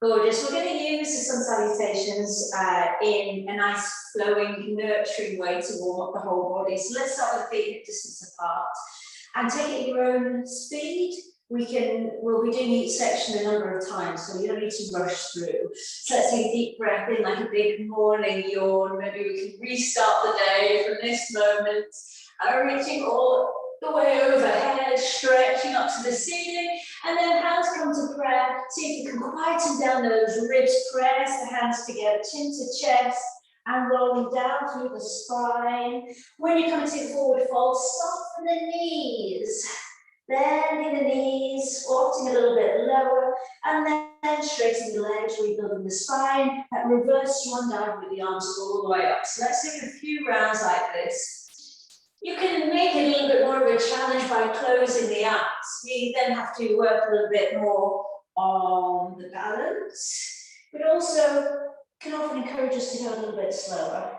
Gorgeous. We're going to use the sun salutations in a nice flowing, nurturing way to warm up the whole body. So let's start with feet hip distance apart and take it at your own speed. We'll be doing each section a number of times, so you don't need to rush through. So let's take a deep breath in, like a big morning yawn. Maybe we can restart the day from this moment. Reaching all the way overhead, stretching up to the ceiling, and then hands come to prayer. See if you can quieten down those ribs, press the hands together, chin to chest, and rolling down through the spine. When you come to the forward fold, soften the knees, bending the knees, squatting a little bit lower, and then straightening the legs, rebuilding the spine. That reverse swan dive with the arms all the way up. So let's take a few rounds like this. You can make it a little bit more of a challenge by closing the eyes. You then have to work a little bit more on the balance, but also can often encourage us to go a little bit slower.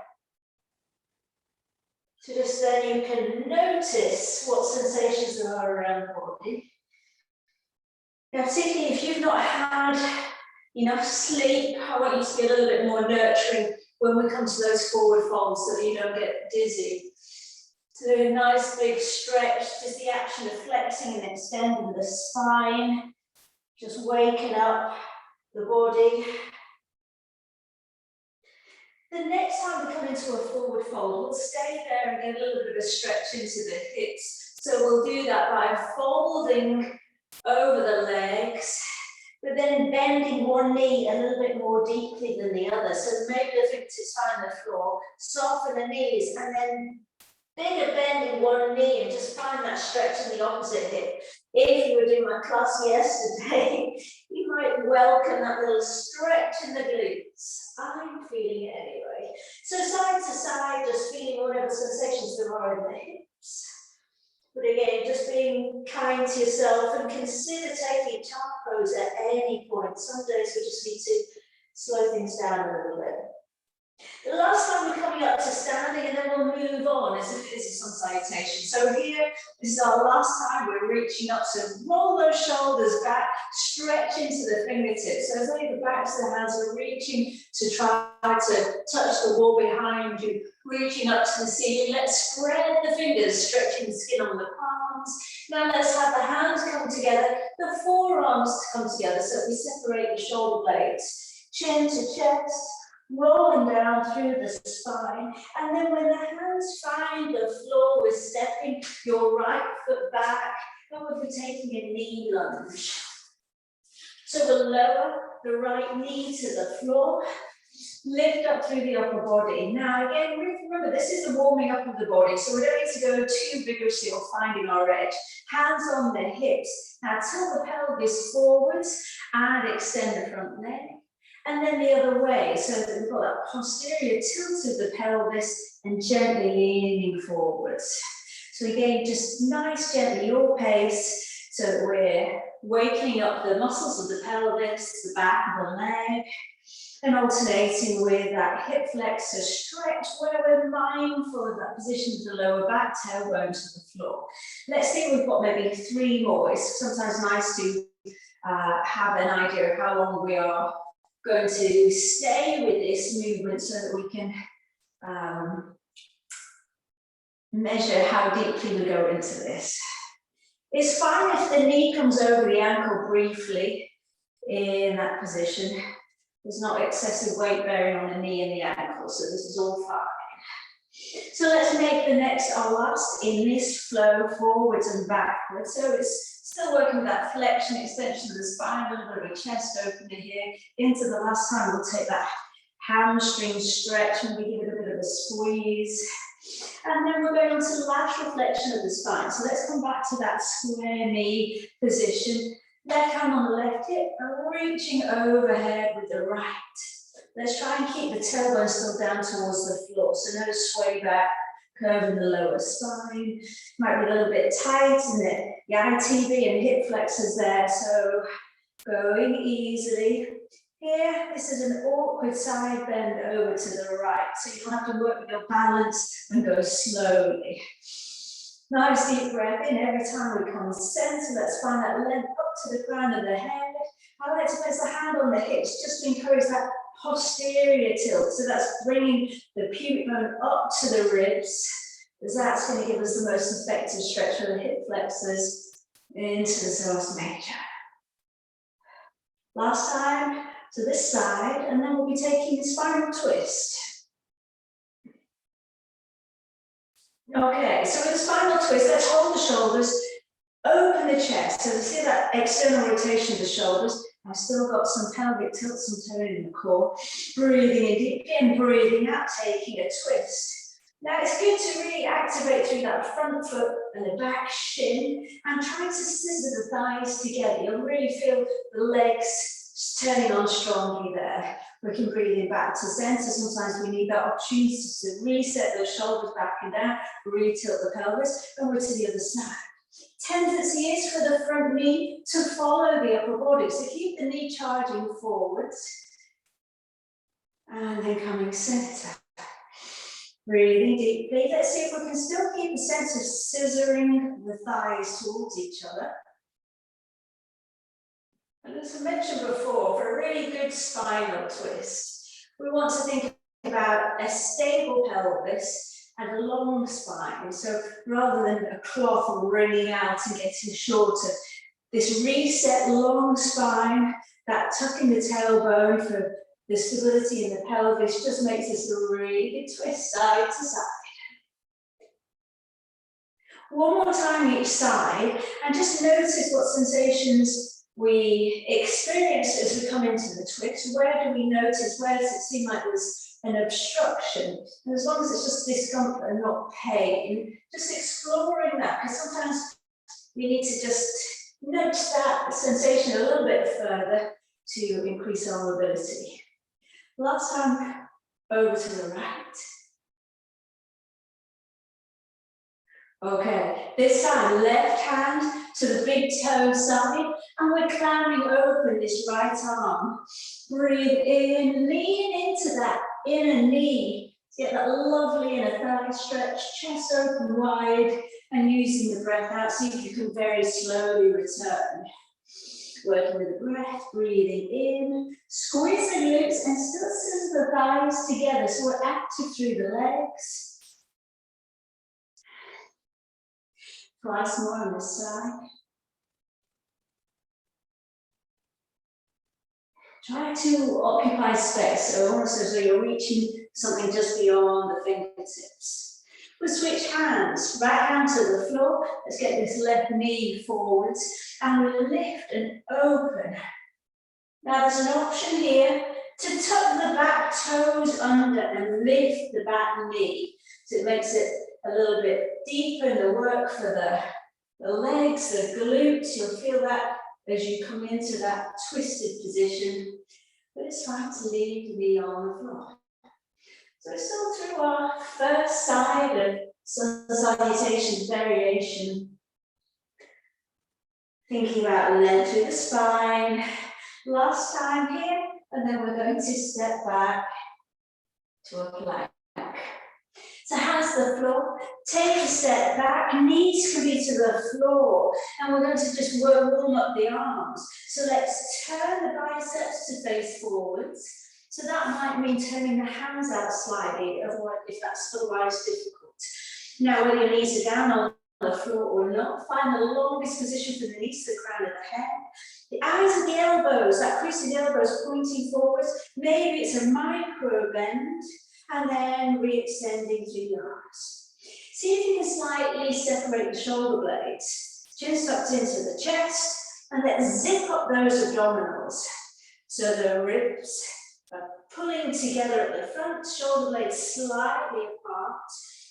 So just then you can notice what sensations there are around the body. Now, particularly if you've not had enough sleep, I want you to be a little bit more nurturing when we come to those forward folds so that you don't get dizzy. So a nice big stretch, just the action of flexing and extending the spine, just waking up the body. The next time we come into a forward fold, we'll stay there and get a little bit of a stretch into the hips. So we'll do that by folding over the legs, but then bending one knee a little bit more deeply than the other. So maybe the fingertips find the floor, soften the knees, and then bigger bend in one knee and just find that stretch in the opposite hip. If you were doing my class yesterday, you might welcome that little stretch in the glutes. I'm feeling it anyway. So side to side, just feeling whatever sensations there are in the hips. But again, just being kind to yourself and consider taking top pose at any point. Some days we just need to slow things down a little bit. The last time we're coming up to standing, and then we'll move on as if it is a sun salutation. So here, this is our last time we're reaching up. So roll those shoulders back, stretch into the fingertips. So as though the backs of the hands are reaching to try to touch the wall behind you, reaching up to the ceiling. Let's spread the fingers, stretching the skin on the palms. Now let's have the hands come together, the forearms come together, so we separate the shoulder blades, chin to chest, rolling down through the spine, and then when the hands find the floor, we're stepping your right foot back, and we'll be taking a knee lunge. So we'll lower the right knee to the floor, lift up through the upper body. Now again, remember this is the warming up of the body, so we don't need to go too vigorously or finding our edge. Hands on the hips. Now tilt the pelvis forwards and extend the front leg. And then the other way, so that we've got that posterior tilt of the pelvis and gently leaning forwards. So again, just nice, gently, your pace, so that we're waking up the muscles of the pelvis, the back of the leg, and alternating with that hip flexor stretch where we're mindful of that position of the lower back, tailbone to the floor. Let's see, we've got maybe 3 more. It's sometimes nice to have an idea of how long we are going to stay with this movement so that we can measure how deeply we go into this. It's fine if the knee comes over the ankle briefly in that position. There's not excessive weight bearing on the knee and the ankle, so this is all fine. So let's make the next our last in this flow forwards and backwards. So it's still working with that flexion, extension of the spine, a little bit of a chest opener here. Into the last time, we'll take that hamstring stretch and we give it a bit of a squeeze. And then we're going on to lateral flexion of the spine. So let's come back to that square knee position. Left hand on the left hip and reaching overhead with the right. Let's try and keep the tailbone still down towards the floor. So no sway back, curve in the lower spine. Might be a little bit tight in the ITB and hip flexors there. So going easily. Here, this is an awkward side bend over to the right. So you'll have to work with your balance and go slowly. Nice deep breath in every time we come center. Let's find that length up to the crown of the head. I like to place the hand on the the hips, just to encourage that posterior tilt. So that's bringing the pubic bone up to the ribs, because that's going to give us the most effective stretch for the hip flexors into the psoas major. Last time to this side, and then we'll be taking a spinal twist. Okay, so with the spinal twist, let's hold the shoulders, open the chest. So you see that external rotation of the shoulders. I've still got some pelvic tilt, some tone in the core. Breathing in deeply and breathing out, taking a twist. Now it's good to really activate through that front foot and the back shin and try to scissor the thighs together. You'll really feel the legs turning on strongly there. We can breathe in back to center. Sometimes we need that opportunity to reset those shoulders back and down, re-tilt the pelvis, and we're to the other side. Tendency is for the front knee to follow the upper body. So keep the knee charging forwards and then coming center. Breathing deeply. Let's see if we can still keep a sense of scissoring the thighs towards each other. And as I mentioned before, for a really good spinal twist, we want to think about a stable pelvis and a long spine. So rather than a cloth wringing out and getting shorter, this reset long spine, that tuck in the tailbone for the stability in the pelvis just makes this a really good twist side to side. One more time each side, and just notice what sensations we experience as we come into the twist. Where do we notice? Where does it seem like there's an obstruction? And as long as it's just discomfort and not pain, just exploring that, because sometimes we need to just nudge that sensation a little bit further to increase our mobility. Last time, over to the right. Okay, this time, left hand to the big toe side, and we're clambering open this right arm. Breathe in, lean into that inner knee. Get that lovely inner thigh stretch, chest open wide, and using the breath out, see if you can very slowly return. Working with the breath, breathing in, squeeze the glutes and still scissor the thighs together so we're active through the legs. Twice more on this side. Try to occupy space, so almost as though you're reaching something just beyond the fingertips. We'll switch hands, right hand to the floor. Let's get this left knee forwards and we'll lift and open. Now there's an option here to tuck the back toes under and lift the back knee. So it makes it a little bit deeper in the work for the legs, the glutes. You'll feel that as you come into that twisted position. But it's fine to leave the knee on the floor. So we're still through our first side of sun salutation variation. Thinking about length through the spine. Last time here, and then we're going to step back to a plank. So hands to the floor, take a step back, knees can be to the floor, and we're going to just warm up the arms. So let's turn the biceps to face forwards. So that might mean turning the hands out slightly, otherwise, if that's otherwise difficult. Now, whether your knees are down on the floor or not, find the longest position for the knees to the crown of the head. The eyes and the elbows, that crease of the elbows pointing forwards. Maybe it's a micro bend, and then re-extending through the arms. See if you can slightly separate the shoulder blades. Chin tucked into the chest, and let's zip up those abdominals. So the ribs are pulling together at the front, shoulder blades slightly apart,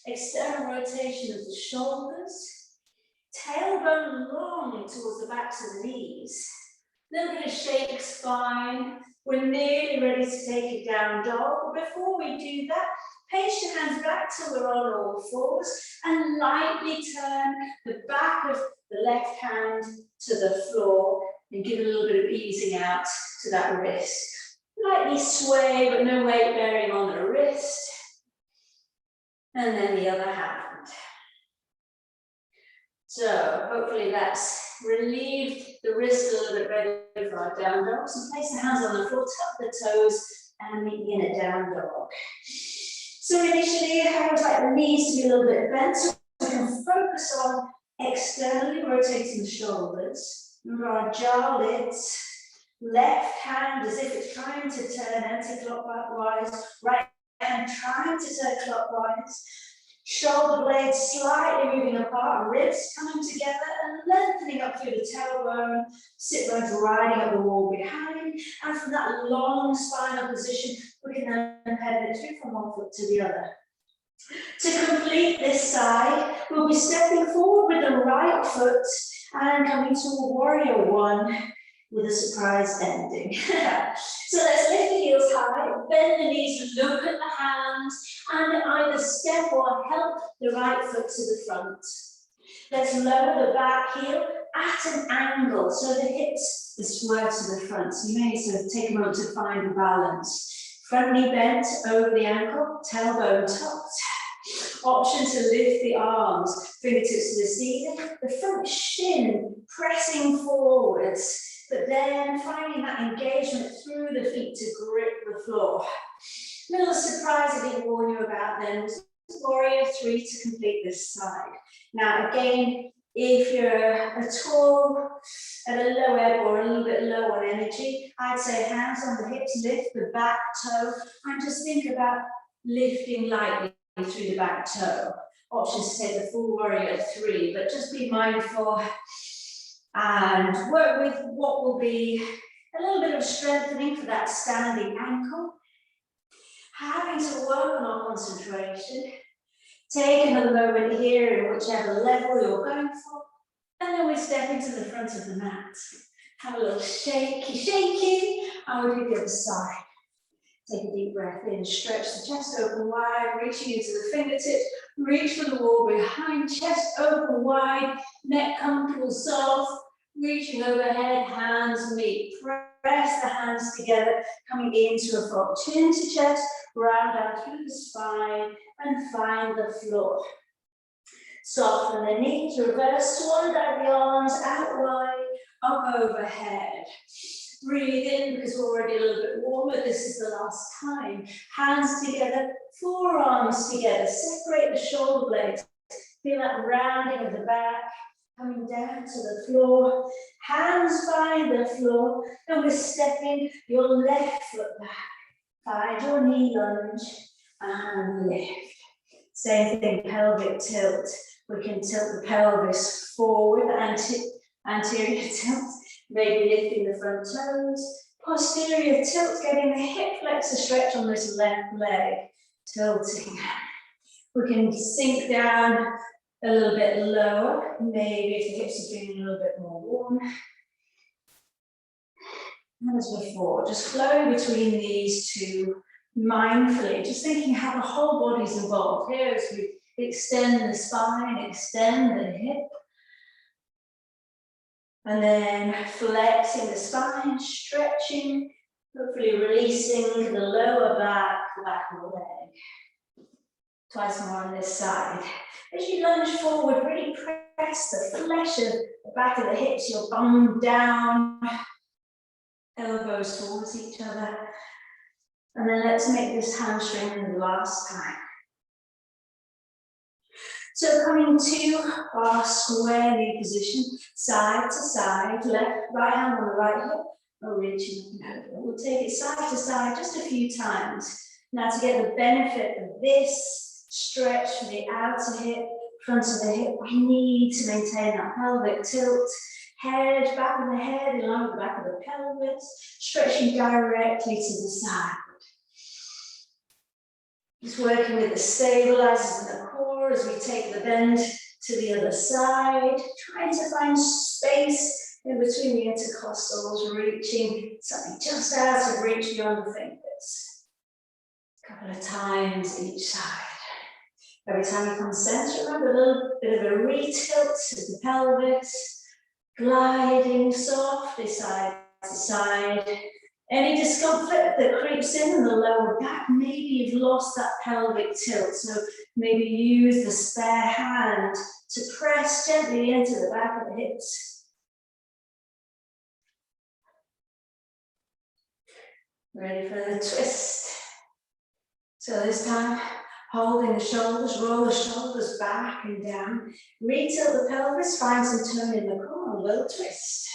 external rotation of the shoulders, tailbone long towards the backs of the knees. A little bit of shake spine. We're nearly ready to take it down dog. But before we do that, pace your hands back till we're on all fours and lightly turn the back of the left hand to the floor and give a little bit of easing out to that wrist. Lightly sway, but no weight bearing on the wrist. And then the other hand. So hopefully that's Relieve the wrist a little bit, ready for our down dog. So place the hands on the floor, tuck the toes, and meet in a down dog. So initially, I would like the knees to be a little bit bent, so we can focus on externally rotating the shoulders. Remember our jaw lids. Left hand as if it's trying to turn anti-clockwise. Right hand trying to turn clockwise. Shoulder blades slightly moving apart, ribs coming together and lengthening up through the tailbone, sit bones riding up the wall behind, and from that long spinal position, we can then pedal through from one foot to the other. To complete this side, we'll be stepping forward with the right foot and coming to a warrior one with a surprise ending. So let's lift the heels high, bend the knees, look at the hands, and either step or help the right foot to the front. Let's lower the back heel at an angle so the hips are swerved to the front. So you may sort of take a moment to find the balance. Front knee bent over the ankle, tailbone tucked. Option to lift the arms, fingertips to the ceiling, the front shin pressing forwards, but then finding that engagement through the feet to grip the floor. Little surprise I didn't warn you about then was warrior 3 to complete this side. Now again, if you're at all at a low ebb or a little bit low on energy, I'd say hands on the hips, lift the back toe, and just think about lifting lightly through the back toe. Options to take the full warrior 3, but just be mindful and work with what will be a little bit of strengthening for that standing ankle. Having to work on our concentration. Take another moment here in whichever level you're going for, and then we step into the front of the mat. Have a little shaky, and we'll do the other side. Take a deep breath in, stretch the chest open wide, reaching into the fingertips, reach for the wall behind, chest open wide, neck comfortable, soft, reaching overhead, hands meet. Press the hands together, coming into a fold. Chin to chest, round out through the spine, and find the floor. Soften the knees, reverse swan, dive the arms out wide, up overhead. Breathe in because we're already a little bit warmer. This is the last time. Hands together, forearms together. Separate the shoulder blades. Feel that rounding of the back, coming down to the floor. Hands find the floor, and we're stepping your left foot back. Find your knee lunge and lift. Same thing, pelvic tilt. We can tilt the pelvis forward, anterior tilt, maybe lifting the front toes. Posterior tilt, getting the hip flexor stretch on this left leg, tilting. We can sink down a little bit lower, maybe if the hips are feeling a little bit more warm. And as before, just flow between these two mindfully, just thinking how the whole body's involved. Here as we extend the spine, extend the hip. And then flexing the spine, stretching, hopefully releasing the lower back, the back of the leg. Twice more on this side. As you lunge forward, really press the flesh of the back of the hips, your bum down, elbows towards each other. And then let's make this hamstring the last time. So coming to our square knee position, side to side, right hand on the right hip, reaching over. We'll take it side to side just a few times. Now to get the benefit of this stretch from the outer hip, front of the hip, we need to maintain that pelvic tilt. Head, back of the head, along the back of the pelvis, stretching directly to the side. Just working with the stabilizers in the core as we take the bend to the other side, trying to find space in between the intercostals, reaching something just out of reach beyond the fingers. A couple of times each side. Every time you come center, remember a little bit of a re-tilt to the pelvis, gliding softly side to side. Any discomfort that creeps in the lower back, maybe you've lost that pelvic tilt, so maybe use the spare hand to press gently into the back of the hips. Ready for the twist. So this time, holding the shoulders, roll the shoulders back and down. Retilt the pelvis, find some tone in the core, a little twist.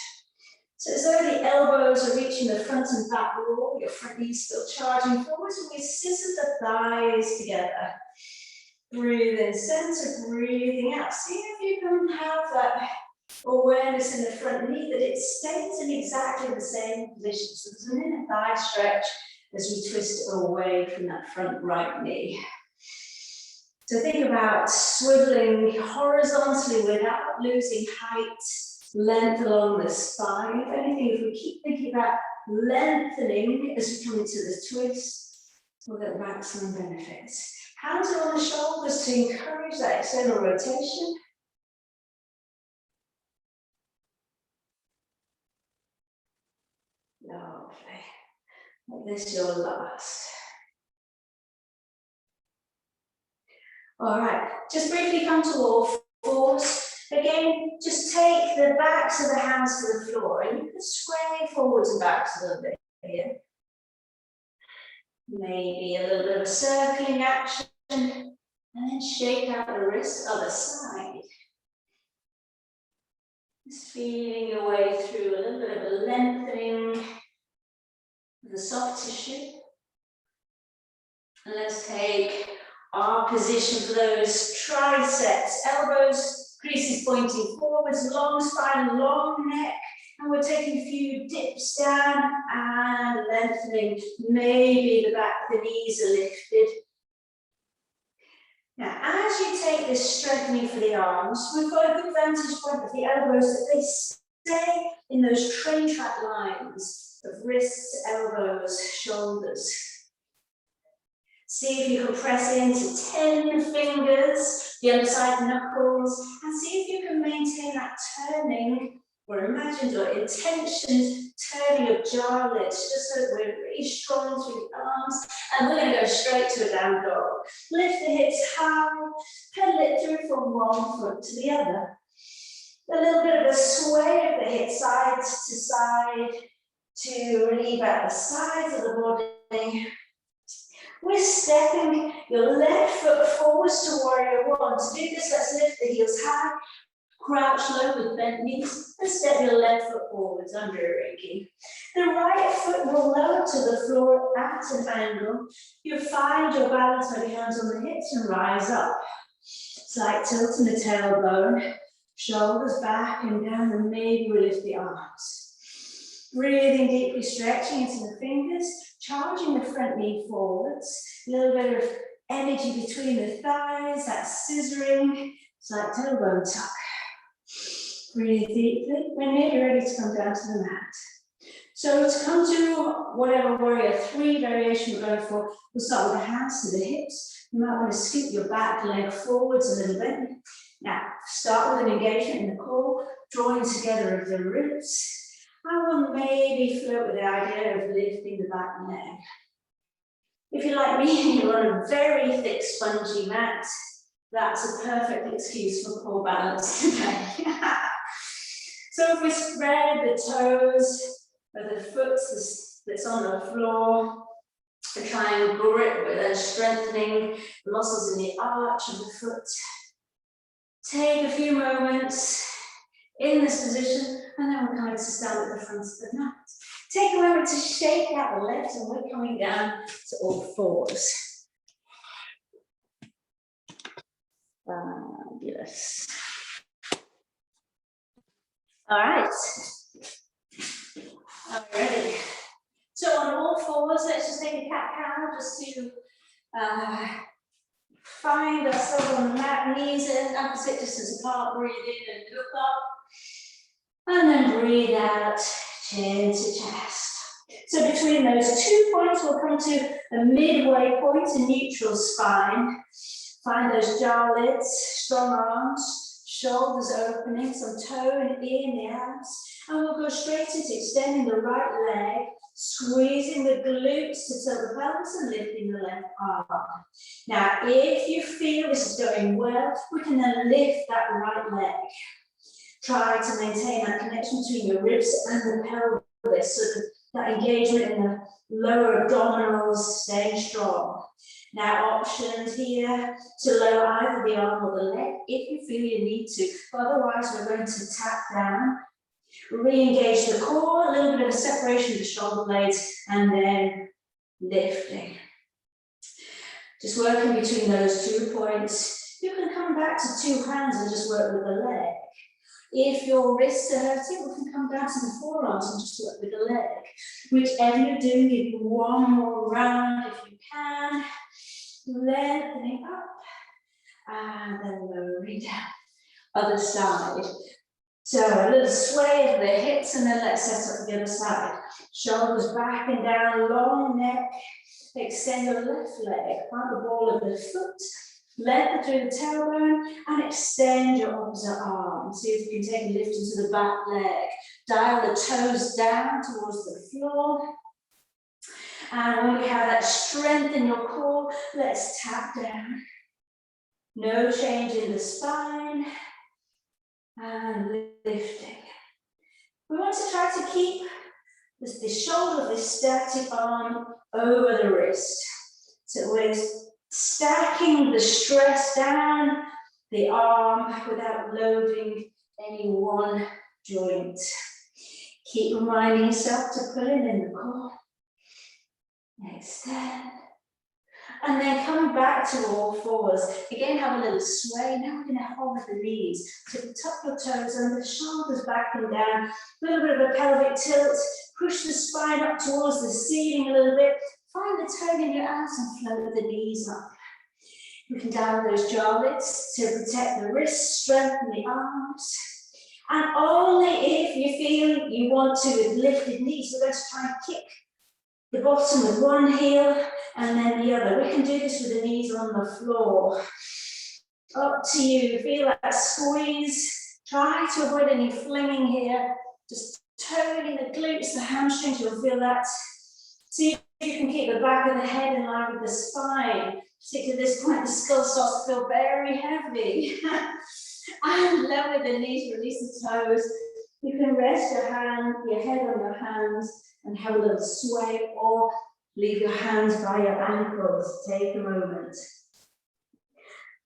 So as though the elbows are reaching the front and back wall, your front knees still charging forwards, and we scissor the thighs together. Breathe in center, breathing out. See if you can have that awareness in the front knee, that it stays in exactly the same position. So there's an inner thigh stretch as we twist away from that front right knee. So think about swiveling horizontally without losing height, length along the spine. If anything, if we keep thinking about lengthening as we come into the twist, we'll get maximum benefits. Hands are on the shoulders to encourage that external rotation. Lovely. Make this your last. All right, just briefly come to all fours. Again, just take the backs of the hands to the floor, and you can sway forwards and backs a little bit here. Maybe a little bit of a circling action, and then shake out the wrist, other side. Just feeling your way through a little bit of a lengthening of the soft tissue. And let's take our position for those triceps, elbows, creases pointing forwards, long spine, long neck. And we're taking a few dips down and lengthening. Maybe the back of the knees are lifted. Now, as you take this strengthening for the arms, we've got a good vantage point of the elbows that they stay in those train track lines of wrists, elbows, shoulders. See if you can press into 10 fingers, the other side knuckles, and see if you can maintain that turning or imagined or intentioned turning of jaw lids, just so that we're really strong through the arms. And we're going to go straight to a down dog. Lift the hips high, pedal it through from one foot to the other. A little bit of a sway of the hips side to side to relieve out the sides of the body. We're stepping your left foot forwards to warrior one. To do this, let's lift the heels high, crouch low with bent knees, and step your left foot forwards under a Reiki. The right foot will lower to the floor at an angle. You'll find your balance by the hands on the hips and rise up. Slight tilt in the tailbone, shoulders back and down, and maybe we lift the arms. Breathing deeply, stretching into the fingers, charging the front knee forwards. A little bit of energy between the thighs, that scissoring, slight tailbone tuck. Breathe deeply. When you're ready to come down to the mat. So to come to whatever warrior three variation we're going for, we'll start with the hands to the hips. You might want to scoot your back leg forwards a little bit. Now, start with an engagement in the core, drawing together of the ribs. I will maybe flirt with the idea of lifting the back leg. If you're like me and you're on a very thick, spongy mat, that's a perfect excuse for poor balance today. So if we spread the toes of the foot that's on the floor, and try and grip with and strengthening the muscles in the arch of the foot. Take a few moments in this position, and then we're coming to stand at the front of the mat. Take a moment to shake out the legs, and we're coming down to all fours. Fabulous. All right. Are we ready? So on all fours, let's just take a cat-cow just to find ourselves on the mat, knees and opposite distance apart. Breathe in and look up. And then breathe out, chin to chest. So between those 2 points, we'll come to a midway point, a neutral spine. Find those jaw lids, strong arms, shoulders opening, some toe and ear in the abs. And we'll go straight into extending the right leg, squeezing the glutes to tilt the pelvis and lifting the left arm. Now, if you feel this is going well, we can then lift that right leg. Try to maintain that connection between your ribs and the pelvis so that that engagement in the lower abdominals, staying strong. Now options here to lower either the arm or the leg if you feel you need to. Otherwise, we're going to tap down, re-engage the core, a little bit of a separation of the shoulder blades, and then lifting. Just working between those 2 points. You can come back to 2 hands and just work with the leg. If your wrists are hurting, we can come down to the forearms and just work with the leg. Whichever you're doing, you do one more round if you can. Lengthening up and then lowering down. Other side. So a little sway of the hips and then let's set up the other side. Shoulders back and down, long neck. Extend your left leg, find the ball of the foot. Lengthen through the tailbone and extend your opposite arm. See if you can take a lift into the back leg. Dial the toes down towards the floor. And when we have that strength in your core, let's tap down. No change in the spine. And lifting. We want to try to keep the shoulder of this static arm over the wrist. So we're stacking the stress down the arm without loading any one joint. Keep reminding yourself to pull in the core. Extend. And then coming back to all fours. Again, have a little sway. Now we're going to hold the knees. So tuck your toes under, the shoulders back and down. A little bit of a pelvic tilt. Push the spine up towards the ceiling a little bit. Find the tone in your abs and float the knees up. You can down those jawlets to protect the wrists, strengthen the arms. And only if you feel you want to with lifted knees, we're going to try and kick the bottom with one heel and then the other. We can do this with the knees on the floor. Up to you. Feel that squeeze. Try to avoid any flinging here. Just toning the glutes, the hamstrings, you'll feel that. See if you can keep the back of the head in line with the spine. Particularly at this point, the skull starts to feel very heavy. And lower the knees, release the toes. You can rest your head on your hands and have a little sway, or leave your hands by your ankles. Take a moment.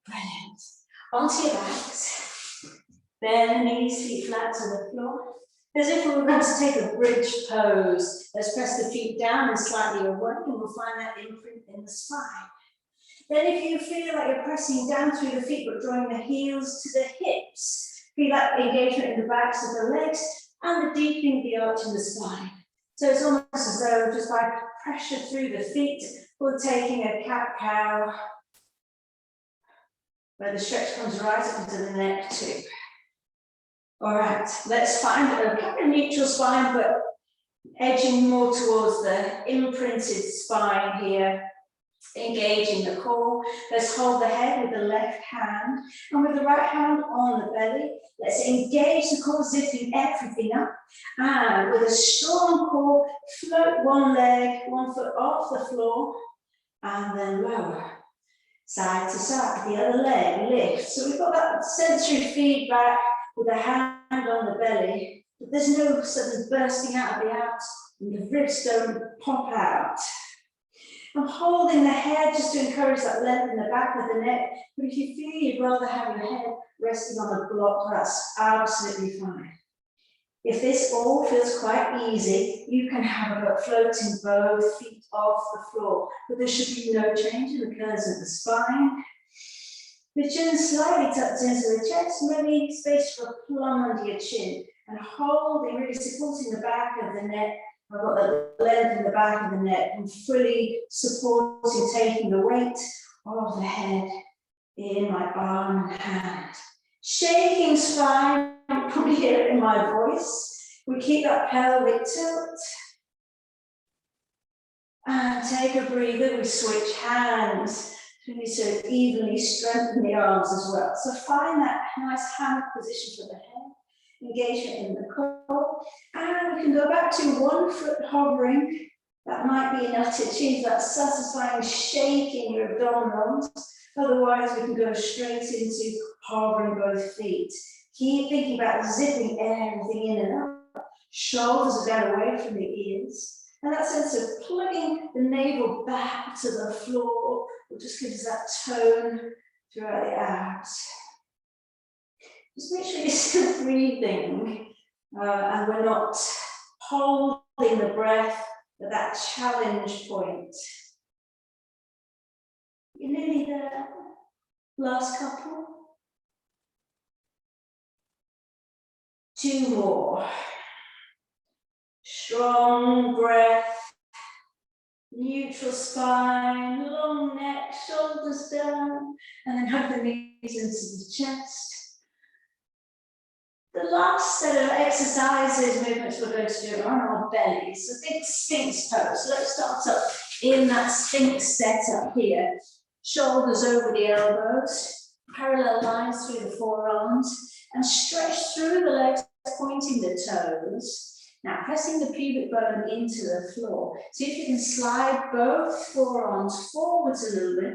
Brilliant. Onto your backs. Bend the knees, feet flat to the floor. As if we were going to take a bridge pose. Let's press the feet down and slightly away, and we'll find that imprint in the spine. Then if you feel like you're pressing down through the feet but drawing the heels to the hips, feel that engagement in the backs of the legs and the deepening of the arch in the spine. So it's almost as though just by pressure through the feet, we're taking a cat-cow, where the stretch comes right up into the neck too. All right, let's find a kind of neutral spine, but edging more towards the imprinted spine here. Engaging the core. Let's hold the head with the left hand, and with the right hand on the belly, let's engage the core, zipping everything up. And with a strong core, float one leg, one foot off the floor, and then lower. Side to side, the other leg, lift. So we've got that sensory feedback with the hand on the belly, but there's no sudden bursting out of the abs, and the ribs don't pop out. I'm holding the head just to encourage that length in the back of the neck, but if you feel you'd rather have your head resting on a block, that's absolutely fine. If this all feels quite easy, you can have a floating both feet off the floor, but there should be no change in the curves of the spine. The chin slightly tucked into the chest, maybe space for a plum under your chin, and holding, really supporting the back of the neck. I've got the length in the back of the neck and fully supporting, taking the weight of the head in my arm and hand. Shaking spine, you can probably hear it in my voice. We keep that pelvic tilt. And take a breather, we switch hands. Really so evenly strengthen the arms as well. So find that nice hammock position for the head. Engagement in the core, and we can go back to 1 foot hovering. That might be enough to achieve that satisfying shake in your abdominals. Otherwise, we can go straight into hovering both feet. Keep thinking about zipping everything in and out. Shoulders are down away from the ears. And that sense of plugging the navel back to the floor will just give us that tone throughout the abs. Just make sure you're still breathing and we're not holding the breath at that challenge point. You're nearly there. Last couple. 2 more. Strong breath. Neutral spine, long neck, shoulders down, and then hug the knees into the chest. The last set of exercises, movements we're going to do are on our bellies. So think Sphinx pose. So let's start up in that Sphinx setup here. Shoulders over the elbows, parallel lines through the forearms, and stretch through the legs, pointing the toes. Now, pressing the pubic bone into the floor. See if you can slide both forearms forwards a little bit,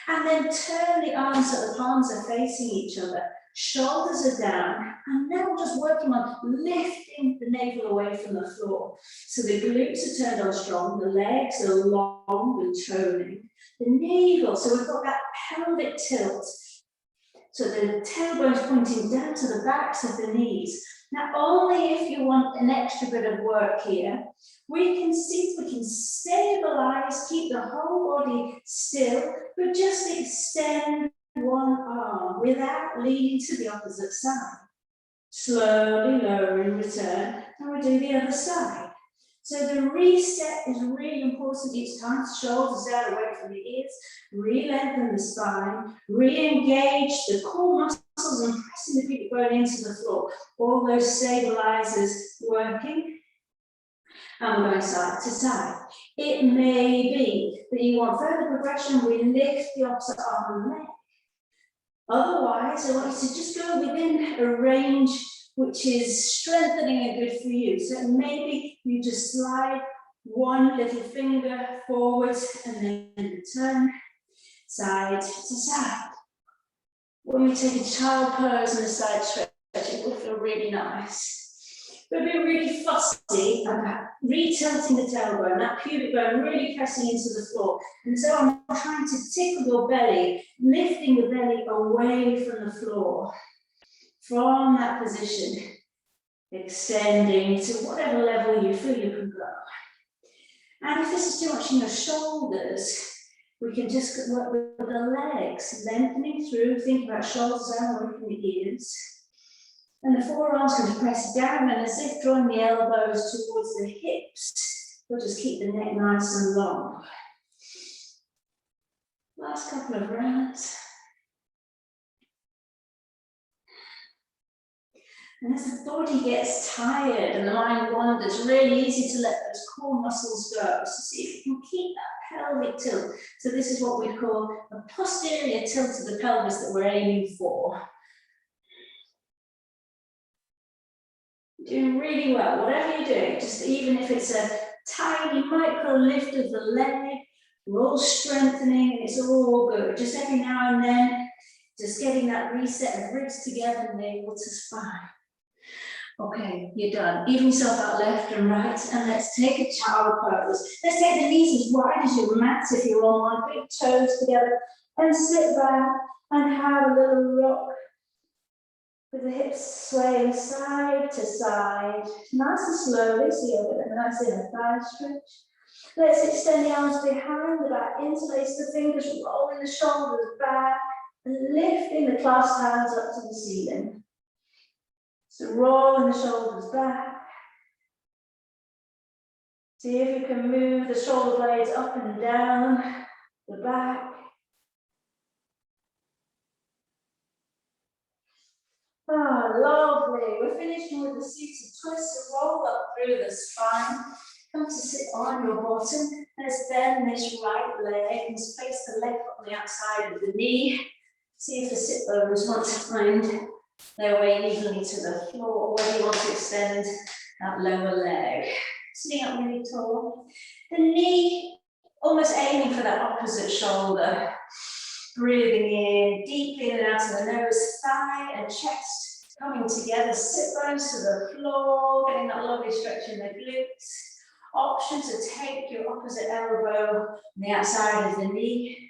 and then turn the arms so the palms are facing each other. Shoulders are down, and now we're just working on lifting the navel away from the floor. So the glutes are turned on strong, the legs are long and toning. The navel, so we've got that pelvic tilt. So the tailbone's pointing down to the backs of the knees. Now, only if you want an extra bit of work here, we can see if we can stabilize, keep the whole body still, but just extend one arm without leaning to the opposite side. Slowly lowering, return, and we do the other side. So the reset is really important each time. Shoulders down away from the ears, re-lengthen the spine, re-engage the core muscles and pressing the pubic bone into the floor. All those stabilizers working. And we're going side to side. It may be that you want further progression, we lift the opposite arm and leg. Otherwise, I want you to just go within a range which is strengthening and good for you. So maybe you just slide one little finger forwards and then return side to side. When we take a child pose and a side stretch, it will feel really nice. But be really fussy about re-tilting the tailbone, that pubic bone really pressing into the floor. And so I'm trying to tickle your belly, lifting the belly away from the floor. From that position, extending to whatever level you feel you can go. And if this is too much in your shoulders, we can just work with the legs, lengthening through, think about shoulders down away from the ears. And the forearms can press down and as if drawing the elbows towards the hips. We'll just keep the neck nice and long. Last couple of rounds. And as the body gets tired and the mind wanders, it's really easy to let those core muscles go. So see if you can keep that pelvic tilt. So this is what we call a posterior tilt of the pelvis that we're aiming for. Doing really well, whatever you're doing, just even if it's a tiny micro lift of the leg, we're all strengthening and it's all good. Just every now and then, just getting that reset of ribs together and navel to spine. Okay, you're done. Even yourself out left and right, and let's take a child pose. Let's take the knees as wide as your mat if you're on one, big toes together, and sit back and have a little rock with the hips swaying side to side, nice and slowly, so you'll get a nice inner thigh stretch. Let's extend the arms behind the back, interlace the fingers, rolling the shoulders back, and lifting the clasped hands up to the ceiling. So rolling the shoulders back. See if you can move the shoulder blades up and down the back. Ah, lovely. We're finishing with the seated twist. So roll up through the spine. Come to sit on your bottom. Let's bend this right leg. Let's place the leg on the outside of the knee. See if the sit bones want to find their way evenly to the floor, where you want to extend that lower leg. Sitting up really tall. The knee almost aiming for that opposite shoulder. Breathing in, deeply in and out of the nose, thigh and chest Coming together, sit bones to the floor, getting that lovely stretch in the glutes. Option to take your opposite elbow on the outside of the knee.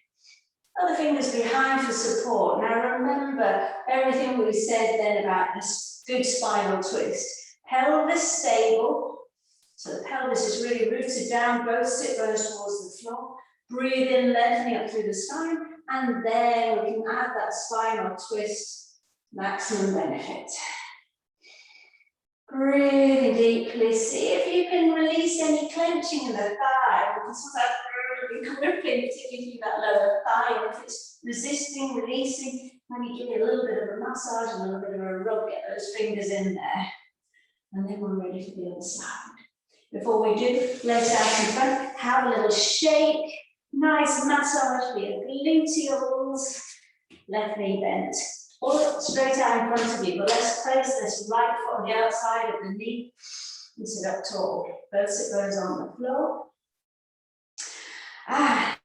Other fingers behind for support. Now remember everything we said then about this good spinal twist. Pelvis stable. So the pelvis is really rooted down, both sit bones towards the floor. Breathe in, lengthening up through the spine. And then we can add that spinal twist. Maximum benefit. Breathing deeply. See if you can release any clenching in the thigh. This was that really gripping, particularly through that lower thigh. And if it's resisting, releasing, maybe give it a little bit of a massage and a little bit of a rub. Get those fingers in there. And then we're ready for the other side. Before we do, legs out in front. Have a little shake. Nice massage for your gluteals. Left knee bent. Or straight out in front of you, but let's place this right foot on the outside of the knee and sit up tall. Both sit bones on the floor. And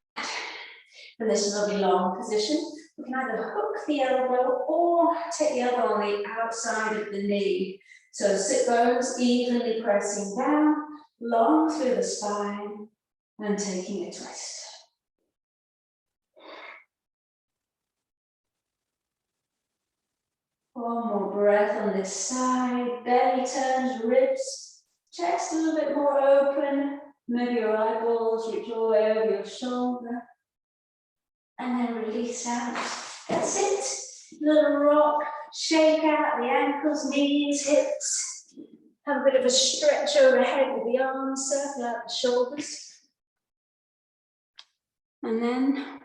from this lovely long position, we can either hook the elbow or take the elbow on the outside of the knee. So sit bones evenly pressing down, long through the spine, and taking a twist. One more breath on this side, belly turns, ribs, chest a little bit more open, maybe your eyeballs reach all the way over your shoulder, and then release out. That's it. Little rock, shake out the ankles, knees, hips. Have a bit of a stretch overhead with the arms, circle out the shoulders. And then